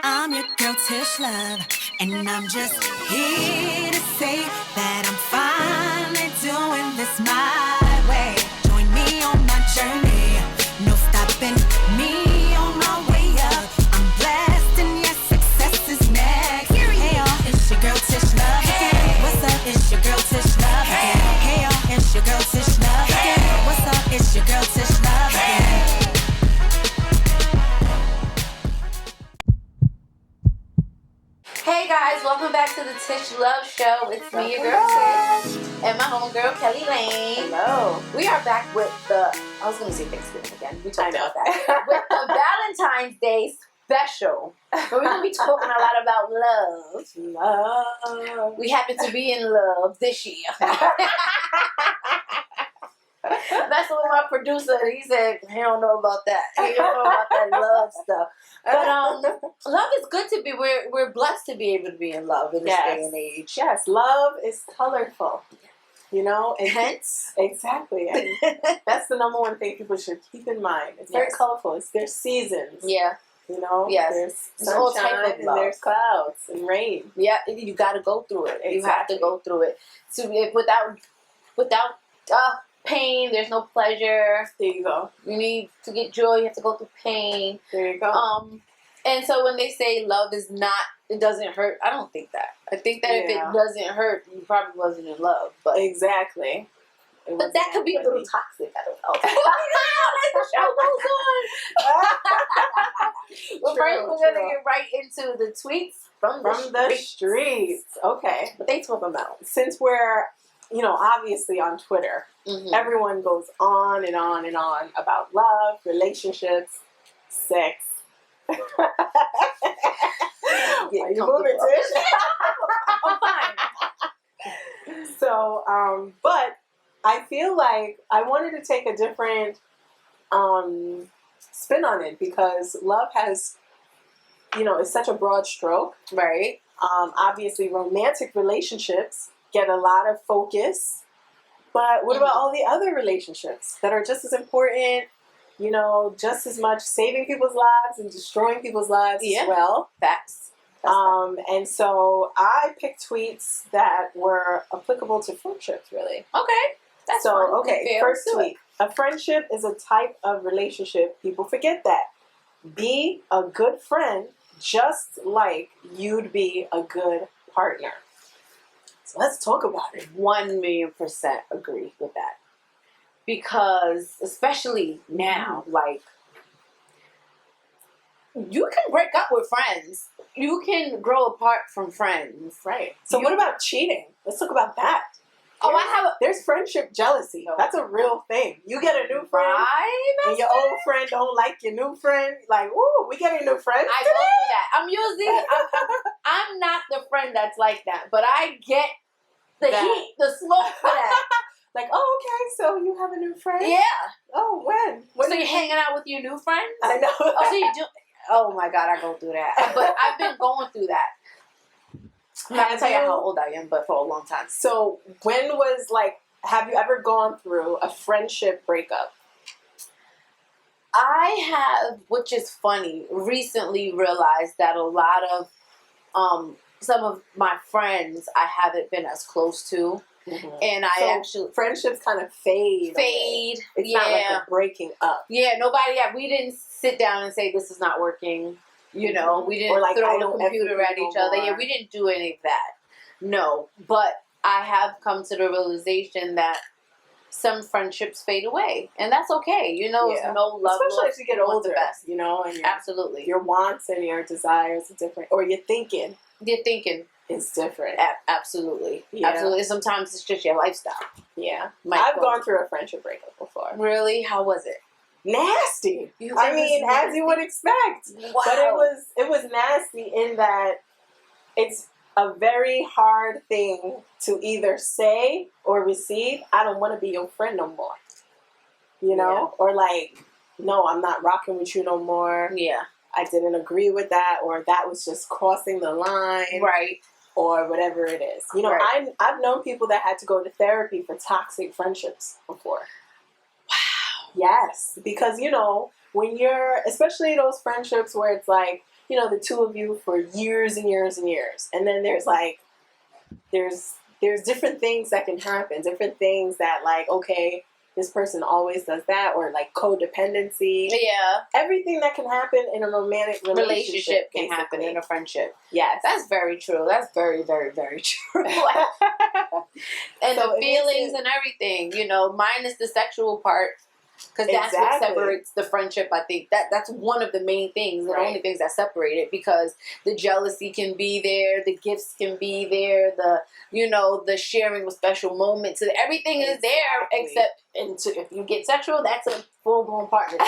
I'm your girl Tish Luv, and I'm just here to say that I'm finally doing this my way. Join me on my journey, no stopping me on my way up. I'm blessed, and yes, success is next. Hey y'all, it's your girl Tish Luv. Hey, what's up? It's your girl Tish Luv. Hey y'all, it's your girl Tish Luv. What's up? It's your girl Tish Luv. Hey guys, welcome back to the Tish Luv Show. It's me, your girl Tish, and my homegirl Keli Layne. Hello. We are back with I was going to say Thanksgiving again. We talked about that. With the Valentine's Day special. But we're going to be talking a lot about love. Love. We happen to be in love this year. That's what my producer, he said, he don't know about that. He don't know about that love stuff. But love is good to be. We're blessed to be able to be in love in this day and age. Yes, love is colorful. You know, and Hence, exactly. And that's the number one thing people should keep in mind. It's very colorful. There's seasons. Yeah. You know, yes. There's sunshine and there's clouds and rain. Yeah, you got to go through it. Exactly. You have to go through it. So without pain, there's no pleasure. There you go. You need to get joy. You have to go through pain. There you go. And so when they say love is not, it doesn't hurt, I don't think that. I think that if it doesn't hurt, you probably wasn't in love. But exactly. But that could be a little toxic. I don't know. As the show goes on. Well, first we're going to get right into the tweets from the streets. Okay. What they talking about? Since we're, obviously on Twitter, everyone goes on and on and on about love, relationships, sex. Are you moving, Tish? I'm fine. So, but I feel like I wanted to take a different spin on it because love has, it's such a broad stroke. Right. Obviously, romantic relationships get a lot of focus. But what about all the other relationships that are just as important, just as much saving people's lives and destroying people's lives as well? Facts. And so I picked tweets that were applicable to friendships, really. Okay. That's so, fun. First tweet. A friendship is a type of relationship. People forget that. Be a good friend just like you'd be a good partner. So let's talk about it. 1,000,000% agree with that. Because, especially now, you can break up with friends. You can grow apart from friends. Right. So what about cheating? Let's talk about that. There's friendship jealousy. No. That's a real thing. You get a new friend, and your old friend don't like your new friend. Like, ooh, we getting new friends. I go through that. I'm usually, I'm not the friend that's like that, but I get the heat, the smoke for that. Like, oh, okay, so you have a new friend? Yeah. Oh, when? So you're hanging out with your new friends? I know. Oh, so you do. Oh my God, I go through that. But I've been going through that. I'm not going to tell you how old I am, but for a long time. So have you ever gone through a friendship breakup? I have, which is funny, recently realized that a lot of some of my friends I haven't been as close to. Mm-hmm. And friendships kind of fade. Away. It's not like a breaking up. Yeah, we didn't sit down and say this is not working. We didn't throw the computer at each other. Yeah, we didn't do any of that. No, but I have come to the realization that some friendships fade away, and that's okay. There's no love. Especially as you get older, the best. And absolutely, your wants and your desires are different, or your thinking. Is different. Absolutely. Yeah. Absolutely. Sometimes it's just your lifestyle. Yeah. I've gone through a friendship breakup before. Really? How was it? Nasty. As you would expect. Wow. But it was nasty in that it's a very hard thing to either say or receive. I don't want to be your friend no more. Or no, I'm not rocking with you no more. Yeah. I didn't agree with that, or that was just crossing the line. Right. Or whatever it is. I've known people that had to go to therapy for toxic friendships before. Wow. Yes. Because, when you're, especially those friendships where it's like, you know, the two of you for years and years and years. And then there's like, there's different things that can happen, different things that like, okay, this person always does that, or like codependency. Yeah. Everything that can happen in a romantic relationship can happen in a friendship. Yes. That's very true. That's very, very, very true. And So the feelings and everything, you know, minus the sexual part. Because that's what separates the friendship, I think. That's one of the main things, the only things that separate it. Because the jealousy can be there, the gifts can be there, the, you know, the sharing of special moments. Everything is there, except if you get sexual, that's a full-blown partnership.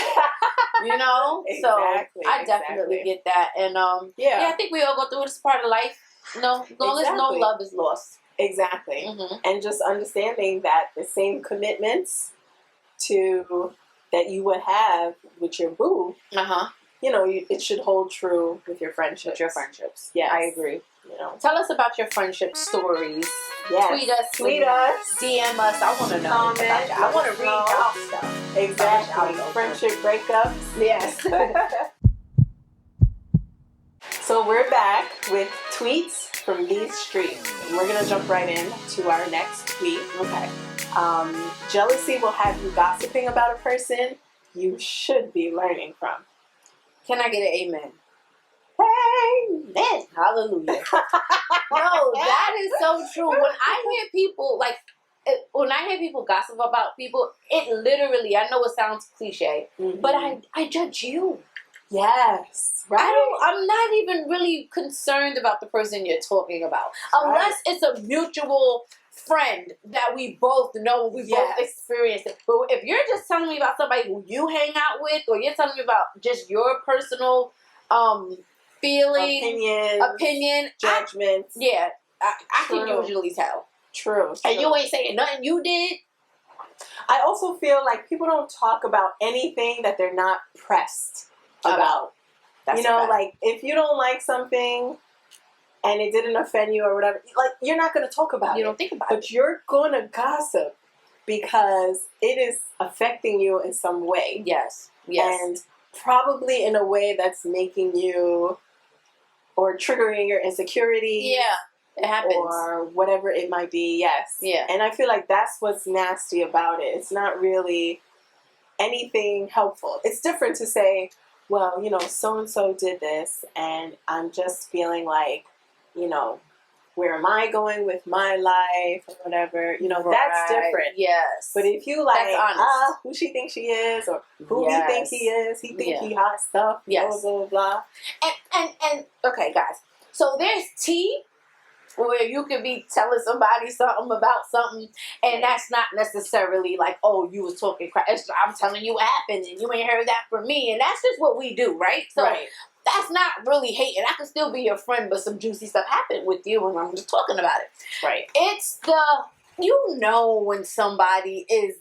You know? So I definitely get that. And I think we all go through this part of life. No, as long as no love is lost. Exactly. Mm-hmm. And just understanding that the same commitments that you would have with your boo, you know, it should hold true with your friendships. With your friendships. Yeah, I agree. You know, tell us about your friendship stories. Yes. Tweet us, DM us. I want to know. Comment. I want to read y'all stuff. Exactly. Friendship breakups. Yes. So we're back with tweets from these streets. And we're gonna jump right in to our next tweet. Okay. Jealousy will have you gossiping about a person you should be learning from. Can I get an amen? Amen. Hallelujah. No, that is so true. When I hear people, when I hear people gossip about people, it literally, I know it sounds cliche, but I judge you. Yes. Right. I'm not even really concerned about the person you're talking about. Unless it's a mutual friend that we both know, we both experienced it. But if you're just telling me about somebody who you hang out with, or you're telling me about just your personal feeling, opinion, judgments. I can usually tell. True. And you ain't saying nothing you did. I also feel like people don't talk about anything that they're not pressed about. That's you know, like if you don't like something and it didn't offend you or whatever, like you're not going to talk about it. You don't think about it. But you're going to gossip because it is affecting you in some way. Yes. And probably in a way that's making you or triggering your insecurity. Yeah, it happens. Or whatever it might be, yes. Yeah. And I feel like that's what's nasty about it. It's not really anything helpful. It's different to say, well, you know, so-and-so did this, and I'm just feeling like, you know, where am I going with my life or whatever, you know, that's different. Yes. But if you like, who she thinks she is, or who he thinks he is, he thinks he hot stuff, blah, blah, blah. And okay, guys, so there's tea where you could be telling somebody something about something, and that's not necessarily like, oh, you was talking crap. I'm telling you what happened, and you ain't heard that from me, and that's just what we do, right? So that's not really hating. I could still be your friend, but some juicy stuff happened with you, and I'm just talking about it. Right. It's you know when somebody is,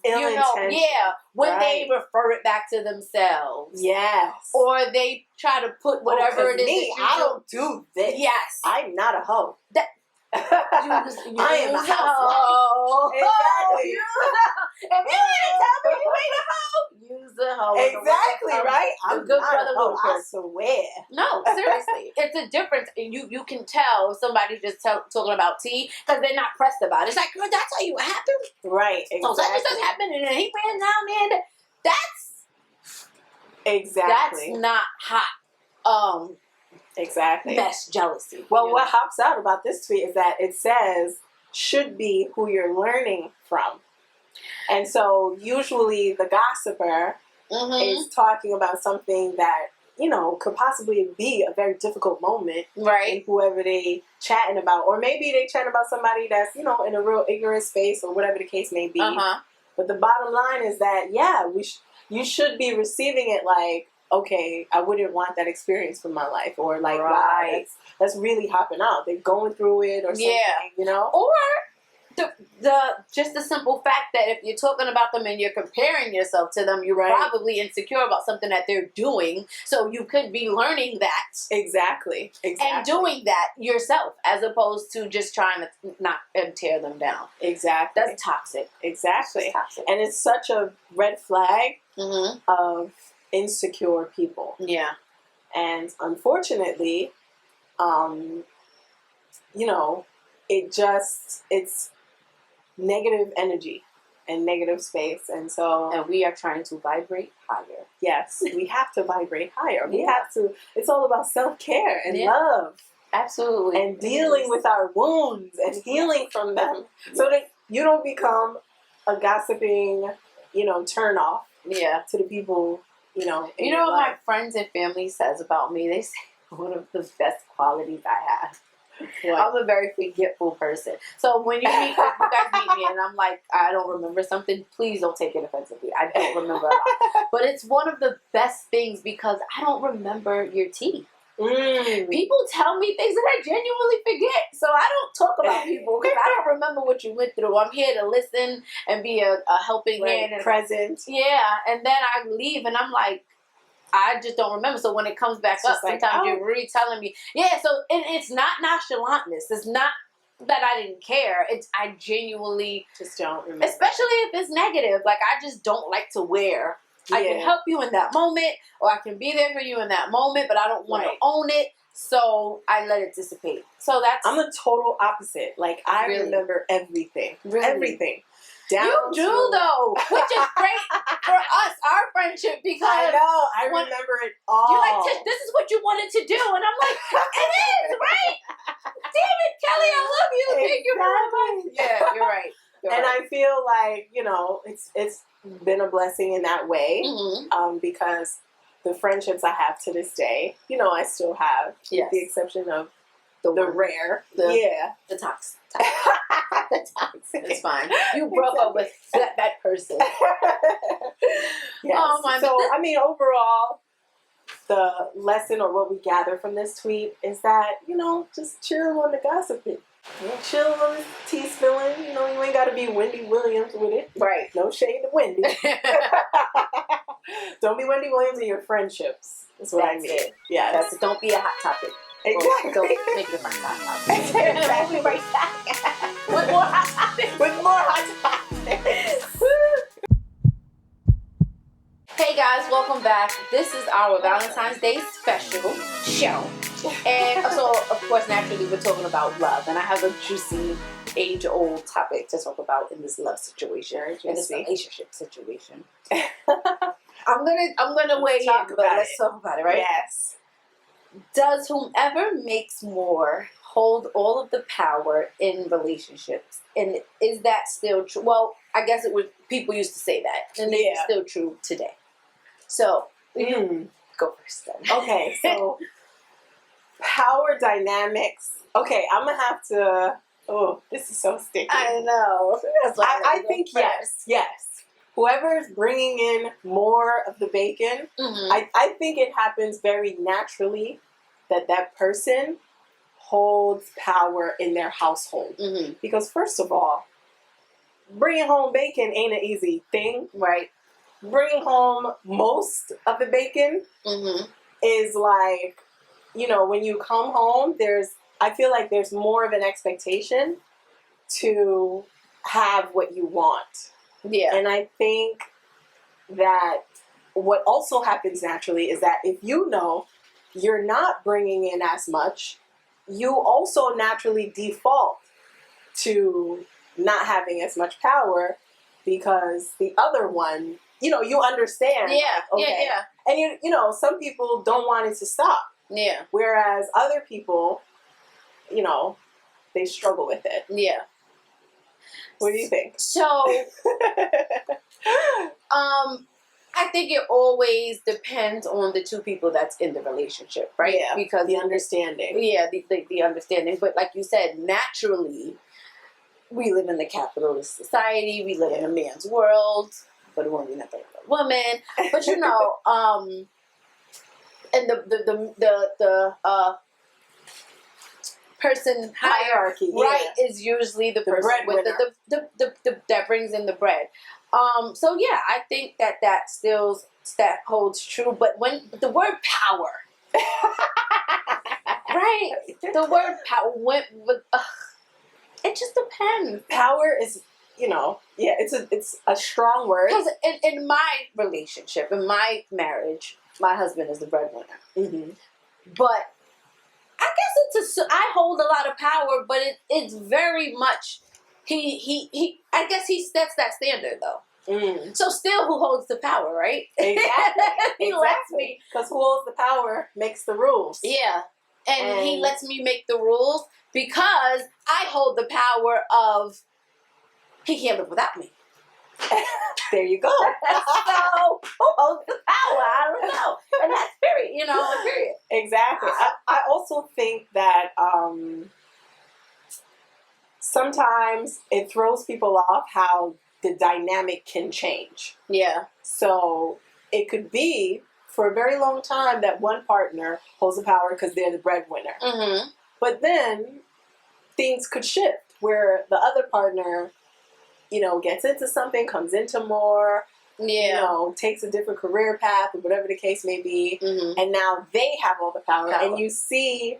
when they refer it back to themselves. Yes. Or they try to put whatever it is. I don't do this. Yes. I'm not a hoe. I am a housewife. Exactly. If you ain't tell me you ain't a hoe, use a hoe. Exactly, right? I'm good not brother a hoe, I Lucas. swear. No, seriously. It's a difference. And you can tell somebody just talking about tea because they're not pressed about it. It's like, girl, that's how you happened. Right, exactly. So such and such happened, and then he ran down there. That's not hot. Exactly. That's jealousy. Well, what hops out about this tweet is that it says should be who you're learning from. And so usually the gossiper is talking about something that, you know, could possibly be a very difficult moment. Right. In whoever they chatting about. Or maybe they chatting about somebody that's, you know, in a real ignorant space or whatever the case may be. But the bottom line is that, you should be receiving it like, okay, I wouldn't want that experience for my life, or like, wow, that's really hopping out. They're going through it, or something, you know. Or just the simple fact that if you're talking about them and you're comparing yourself to them, you're probably insecure about something that they're doing. So you could be learning that exactly, and doing that yourself, as opposed to just trying to not tear them down. Exactly, that's toxic. Exactly, toxic. And it's such a red flag of insecure people. Yeah. And unfortunately, you know, it's negative energy and negative space. And so... And we are trying to vibrate higher. Yes, we have to vibrate higher. We have to... It's all about self-care and love. Absolutely. And dealing with our wounds and healing from them. So that you don't become a gossiping, turn off to the people, in You your know what life. my friends and family says about me? They say one of the best qualities I have. What? I'm a very forgetful person. So when you guys meet me and I'm like, I don't remember something, please don't take it offensively. I don't remember a lot. But it's one of the best things because I don't remember your teeth. People tell me things that I genuinely forget. So I don't talk about people because I don't remember what you went through. I'm here to listen and be a helping hand. And present. Yeah. And then I leave and I'm like, I just don't remember. So when it comes back up, sometimes you're retelling me. Yeah, so it's not nonchalantness. It's not that I didn't care. It's I genuinely just don't remember. Especially if it's negative. Like, I just don't like to wear. I can help you in that moment, or I can be there for you in that moment, but I don't want to own it. So I let it dissipate. So I'm the total opposite. Like, I remember everything. Really? Everything. You do though, which is great for us, our friendship, because I know, I remember it all. You're like, Tish, this is what you wanted to do, and I'm like, it is, right? Damn it, Kelly, I love you. Thank you very much. Yeah, you're right. I feel like, it's been a blessing in that way, because the friendships I have to this day, I still have, with the exception of the rare, the toxic. The toxic. It's fine. You broke up with that person. Yes. Oh my! So I mean, overall, the lesson or what we gather from this tweet is that just chill on the gossiping. Chill on the tea spilling. You ain't got to be Wendy Williams with it. Right. No shade to Wendy. Don't be Wendy Williams in your friendships. That's what I mean. Yeah. Don't be a hot topic. Exactly. Don't make your friends hot topics. Exactly. Right back. With more hot topics. With more hot topics. Hey guys, welcome back. This is our Valentine's Day special show. And so, of course, naturally, we're talking about love. And I have a juicy, age-old topic to talk about in this love situation, in this relationship situation. I'm gonna weigh in, but let's talk about it, right? Yes. Does whomever makes more hold all of the power in relationships? And is that still true? Well, I guess people used to say that, and it's still true today. So, you go first then. Okay, so power dynamics. Okay, I'm going to have to... Oh, this is so sticky. I know. I think yes. Whoever is bringing in more of the bacon, I think it happens very naturally that person holds power in their household. Because first of all, bringing home bacon ain't an easy thing. Right. Bringing home most of the bacon is like, when you come home, I feel like there's more of an expectation to have what you want. Yeah. And I think that what also happens naturally is that if you're not bringing in as much, you also naturally default to not having as much power because the other one, you understand. Yeah, yeah. And some people don't want it to stop. Yeah. Whereas other people, they struggle with it. Yeah. What do you think? So, I think it always depends on the two people that's in the relationship, right? Yeah, because the understanding. Yeah, the understanding. But like you said, naturally, we live in the capitalist society. We live in a man's world, but it won't be nothing but a woman. But and the person hierarchy, right, is usually the person with the that brings in the bread. So yeah, I think that holds true. But when the word power, right, the word power went with. It just depends. Power is, it's a strong word. Because in my relationship, in my marriage, my husband is the breadwinner. Mm-hmm. But I guess I hold a lot of power, but it's very much he I guess he sets that standard though. Mm. So still, who holds the power, right? Exactly. He lets me, because who holds the power makes the rules. Yeah, and he lets me make the rules because I hold the power of he can't live without me. There you go. So who holds the power? I don't know, and that's period. Period. Exactly. I also think that sometimes it throws people off how the dynamic can change. Yeah. So it could be for a very long time that one partner holds the power because they're the breadwinner. Mm-hmm. But then things could shift where the other partner, gets into something, comes into more, takes a different career path or whatever the case may be. Mm-hmm. And now they have all the power. And you see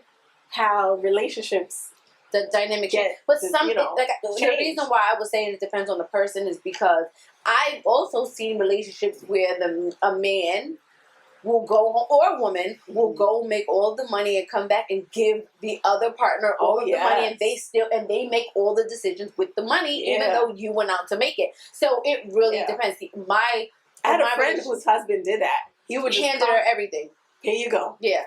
how relationships, the dynamic get, but something the reason why I was saying it depends on the person is because I've also seen relationships where a man will go home, or a woman will go make all the money and come back and give the other partner all of the money, and they make all the decisions with the money, even though you went out to make it. So it really depends. I had a friend whose husband did that. He would hand her everything. Here you go. Yeah.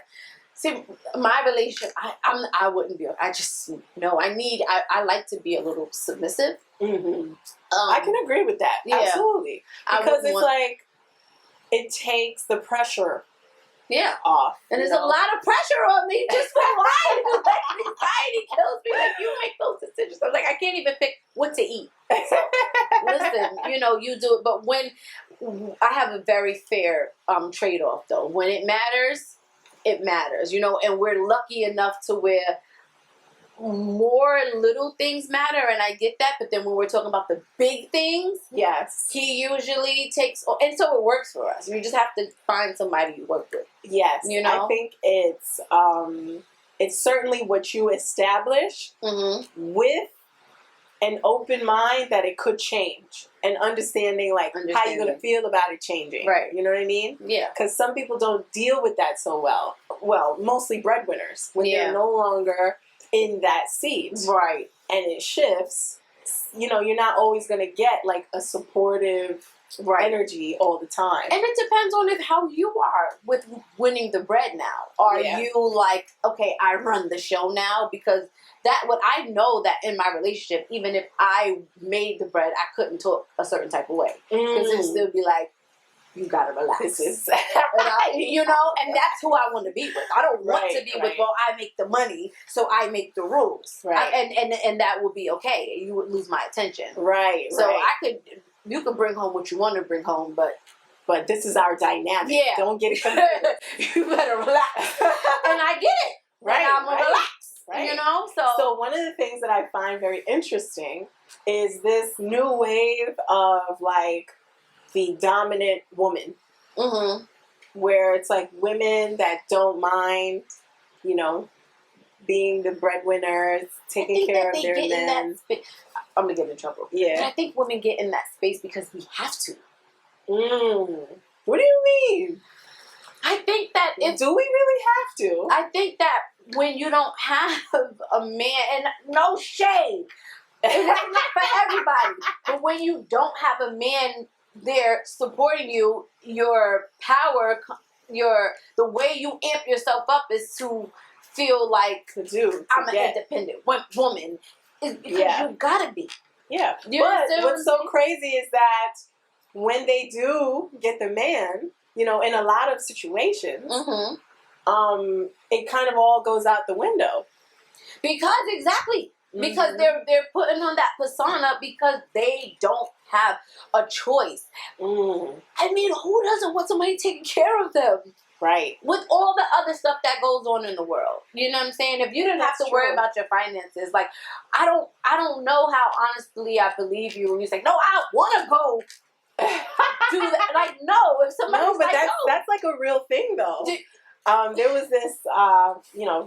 See, my relationship, I wouldn't be. I just I like to be a little submissive. Mm-hmm. I can agree with that. Yeah. Absolutely. Because it's like it takes the pressure. Yeah. Off. And there's a lot of pressure on me just for life. Anxiety kills me. Like, you make those decisions. I'm like, I can't even pick what to eat. So, listen, you do it. But when I have a very fair trade-off, though. When it matters, and we're lucky enough to where more little things matter, and I get that, but then when we're talking about the big things, yes, he usually takes, and so it works for us. You just have to find somebody you work with. Yes, I think it's certainly what you establish with an open mind that it could change, and understanding how you're going to feel about it changing. Right. You know what I mean? Yeah. Because some people don't deal with that so well. Well, mostly breadwinners, when they're no longer in that seat. Right. And it shifts. You're not always going to get a supportive energy all the time. And it depends on how you are with winning the bread now. Are you okay, I run the show now? Because what I know that in my relationship, even if I made the bread, I couldn't talk a certain type of way. Because it'd still be you gotta relax. This is and that's who I want to be with. I don't want to be with, well, I make the money, so I make the rules. Right. And that would be okay. You would lose my attention. Right. So you could bring home what you want to bring home, but this is our dynamic. Yeah. Don't get it confused. You better relax. And I get it. Right. I'm gonna relax. Right. So one of the things that I find very interesting is this new wave of the dominant woman, where it's women that don't mind, being the breadwinners, taking care of their men. I'm gonna get in trouble. Yeah, and I think women get in that space because we have to. What do you mean? I think that do we really have to? I think that when you don't have a man, and no shade, it's not for everybody, but when you don't have a man there supporting you, your power, the way you amp yourself up is to feel I'm an independent woman. Is because you gotta be. Yeah. But what's so crazy is that when they do get the man, in a lot of situations, it kind of all goes out the window. Because they're putting on that persona because they don't have a choice. I mean, who doesn't want somebody taking care of them? Right. With all the other stuff that goes on in the world. You know what I'm saying? If you didn't have to worry about your finances, I don't know how honestly I believe you when you say, no, I want to go do that. No, if somebody's no, but that's a real thing though. There was this,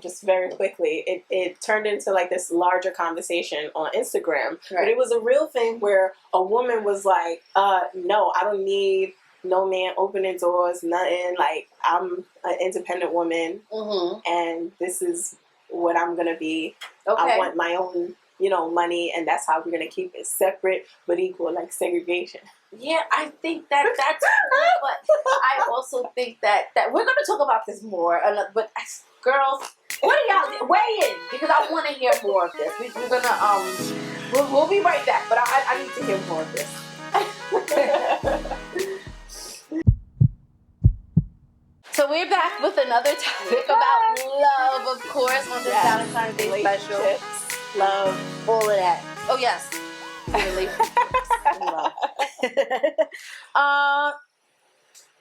just very quickly, it turned into this larger conversation on Instagram. Right. But it was a real thing where a woman was no, I don't need no man opening doors, nothing. Like, I'm an independent woman, and this is what I'm gonna be. Okay. I want my own, money, and that's how we're gonna keep it separate but equal, like segregation. Yeah, I think that's cool, but I also think that we're gonna talk about this more. But girls, what do y'all weigh in? Because I want to hear more of this. We're gonna we'll be right back, but I need to hear more of this. So we're back with another topic about love, of course, on this Valentine's Day special. Love, all of that. Oh yes, relationships, love.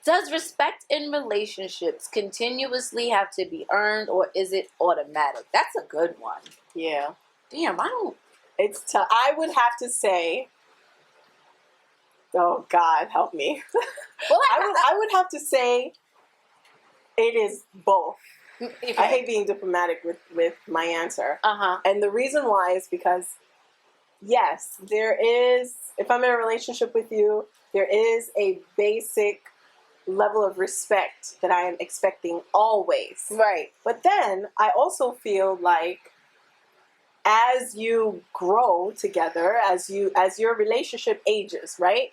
Does respect in relationships continuously have to be earned, or is it automatic? That's a good one. Yeah. Damn, I don't. It's tough. I would have to say. Oh God, help me. Well, I would have to say. It is both. Okay. I hate being diplomatic with my answer. And the reason why is because, yes, there is, if I'm in a relationship with you, there is a basic level of respect that I am expecting always. Right. But then I also feel like as you grow together, as your relationship ages, right?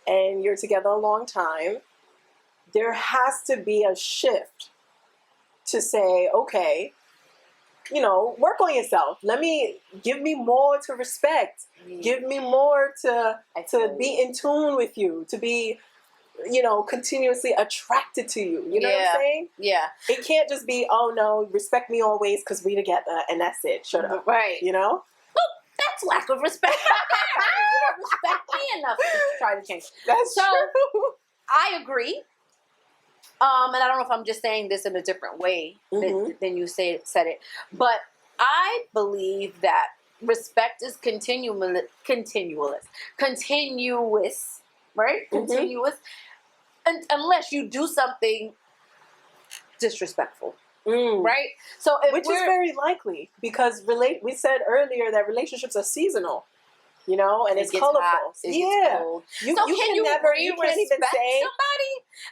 And you're together a long time, there has to be a shift to say, okay, work on yourself. Give me more to respect. Give me more to be in tune with you, to be, continuously attracted to you. You know what I'm saying? Yeah. It can't just be, oh no, respect me always because we together and that's it. Shut up. Right. Well, that's lack of respect. You don't respect me enough to try to change. That's true. I agree. And I don't know if I'm just saying this in a different way than you said it, but I believe that respect is continuous, right? Continuous, and unless you do something disrespectful, right? So, which is very likely because we said earlier that relationships are seasonal. And it's colorful. Hot, You can't even say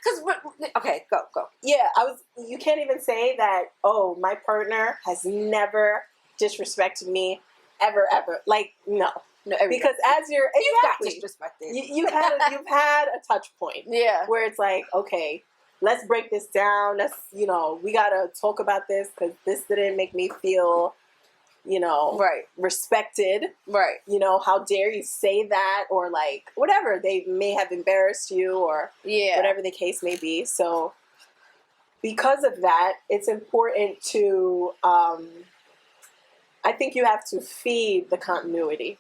somebody. Okay, go. Yeah, you can't even say that. Oh, my partner has never disrespected me, ever. Like no, because as you've got disrespected. You've had a touch point. Yeah, where it's like, okay, let's break this down. Let's we gotta talk about this because this didn't make me feel. Right. Respected. Right. How dare you say that, or like whatever, they may have embarrassed you or whatever the case may be. So because of that, it's important to, I think you have to feed the continuity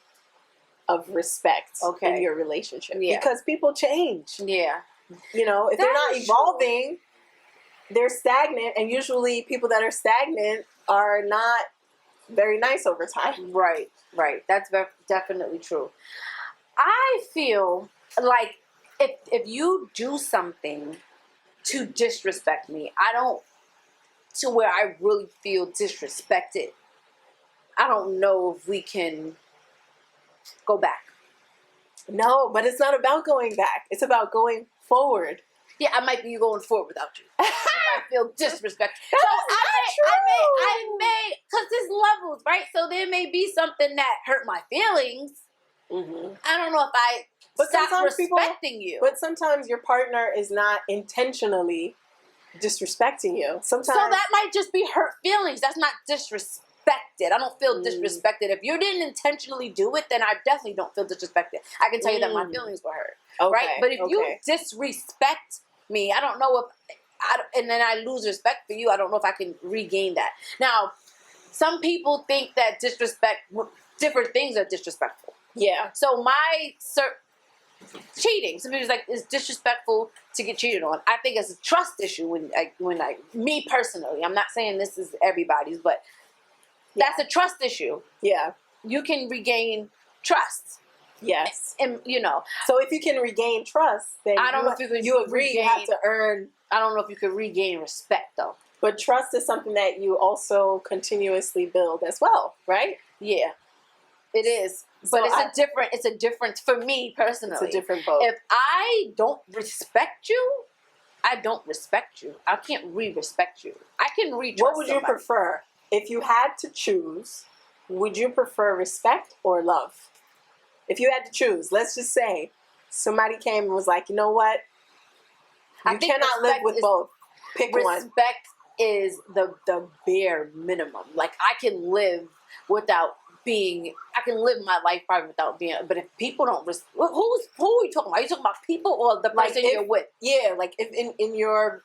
of respect in your relationship because people change. Yeah. If they're not evolving, they're stagnant, and usually people that are stagnant are not very nice over time. Right. That's definitely true. I feel like if you do something to disrespect me, to where I really feel disrespected, I don't know if we can go back. No, but it's not about going back. It's about going forward. Yeah, I might be going forward without you. I feel disrespected. So I may, because there's levels, right? So there may be something that hurt my feelings. I don't know if I stop respecting you. But sometimes your partner is not intentionally disrespecting you. Sometimes. So that might just be hurt feelings. That's not disrespected. I don't feel disrespected. If you didn't intentionally do it, then I definitely don't feel disrespected. I can tell you that my feelings were hurt. Okay, right? But if you disrespect me, I don't know and then I lose respect for you, I don't know if I can regain that. Now, some people think that different things are disrespectful. Yeah. So cheating, some people's like, it's disrespectful to get cheated on. I think it's a trust issue me personally, I'm not saying this is everybody's, but that's a trust issue. Yeah. You can regain trust. Yes. And so if you can regain trust, then I don't know if you agree you have to earn. I don't know if you could regain respect though. But trust is something that you also continuously build as well, right? Yeah, it is. But it's a difference for me personally. It's a different boat. If I don't respect you, I don't respect you. I can't re-respect you. I can re-trust What would you somebody. prefer? If you had to choose, would you prefer respect or love? If you had to choose, let's just say somebody came and was like, you know what? You cannot live with both. Pick one. Respect is the bare minimum. Like, I can live my life probably without being, but if people don't, who are you talking about? Are you talking about people or the person you're with? Yeah, like if in your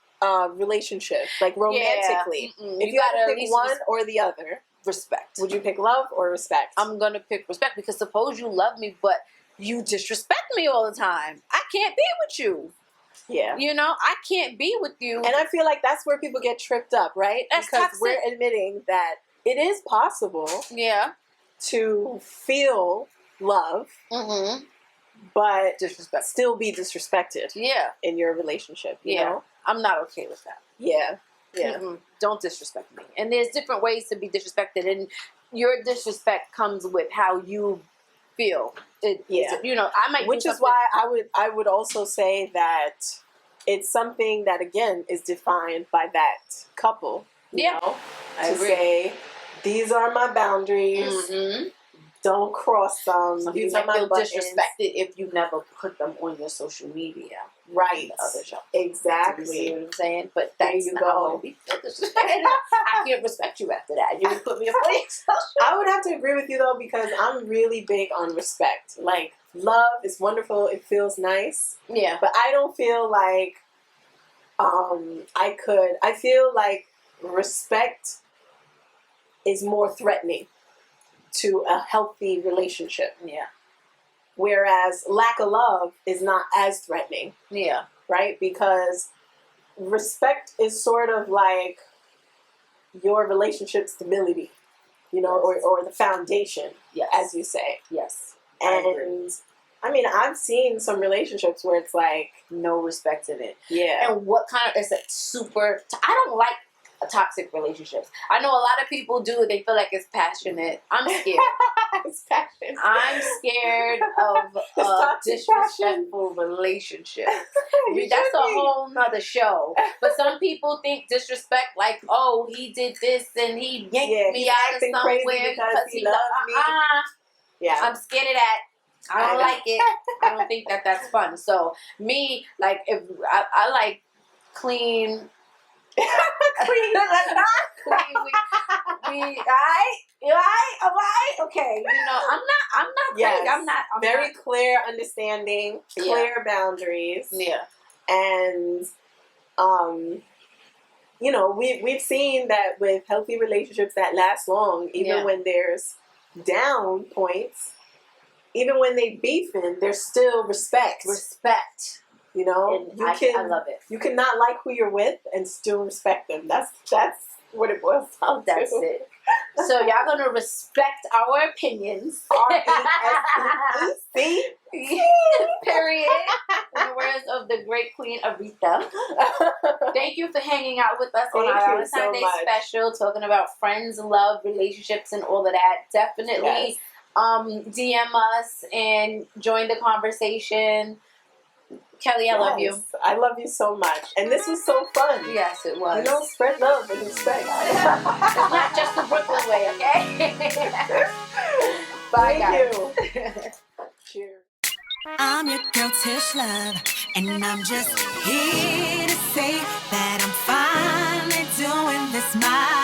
relationship, like romantically. If you had to pick one or the other. Respect. Would you pick love or respect? I'm going to pick respect because suppose you love me, but you disrespect me all the time. I can't be with you. Yeah. You know, I can't be with you. And I feel like that's where people get tripped up, right? That's because toxic. We're admitting that it is possible to feel love, but still be disrespected in your relationship, you know? I'm not okay with that. Yeah. Don't disrespect me. And there's different ways to be disrespected, and your disrespect comes with how you feel. You know, I might. Which is why I would also say that it's something that again is defined by that couple. You know, I agree. Say these are my boundaries. Don't cross them. Some people feel disrespected if you never put them on your social media. Right. The other show. Exactly. You see what I'm saying? But that's not how we feel disrespected. I can't respect you after that. You put me on I would have to agree with you though, because I'm really big on respect. Like, love is wonderful. It feels nice. Yeah. But I don't feel like I feel like respect is more threatening to a healthy relationship. Yeah. Whereas lack of love is not as threatening. Yeah. Right? Because respect is sort of like your relationship stability, you know, or the foundation, as you say. Yes. And I mean, I've seen some relationships where it's like no respect in it. Yeah. And what kind of, is it super, I don't like toxic relationships. I know a lot of people do. They feel like it's passionate. I'm scared. It's passionate. I'm scared of a disrespectful relationship. That's a whole nother show. But some people think disrespect like, oh, he did this and he yanked me out of somewhere because he loved me. Yeah. I'm scared of that. I don't like it. I don't think that that's fun. So me, like, if I like clean. Clean. Okay. You know, I'm not yes. crazy. I'm very clear understanding, clear boundaries. Yeah. And you know, we've seen that with healthy relationships that last long, even when there's down points, even when they beefing, there's still respect. Respect. You know, I love it. You cannot like who you're with and still respect them. That's what it boils down to. That's it. So y'all gonna respect our opinions. R-E-S-P-E-C. Period. In the words of the great Queen Aretha. Thank you for hanging out with us on our Valentine Day special, talking about friends, love, relationships, and all of that. Definitely DM us and join the conversation. Kelly, I love you. I love you so much. And this was so fun. Yes, it was. You know, spread love and respect. It's not just the Brooklyn way, okay? Bye, guys. Cheers. I'm your girl Tish Luv, and I'm just here to say that I'm finally doing this my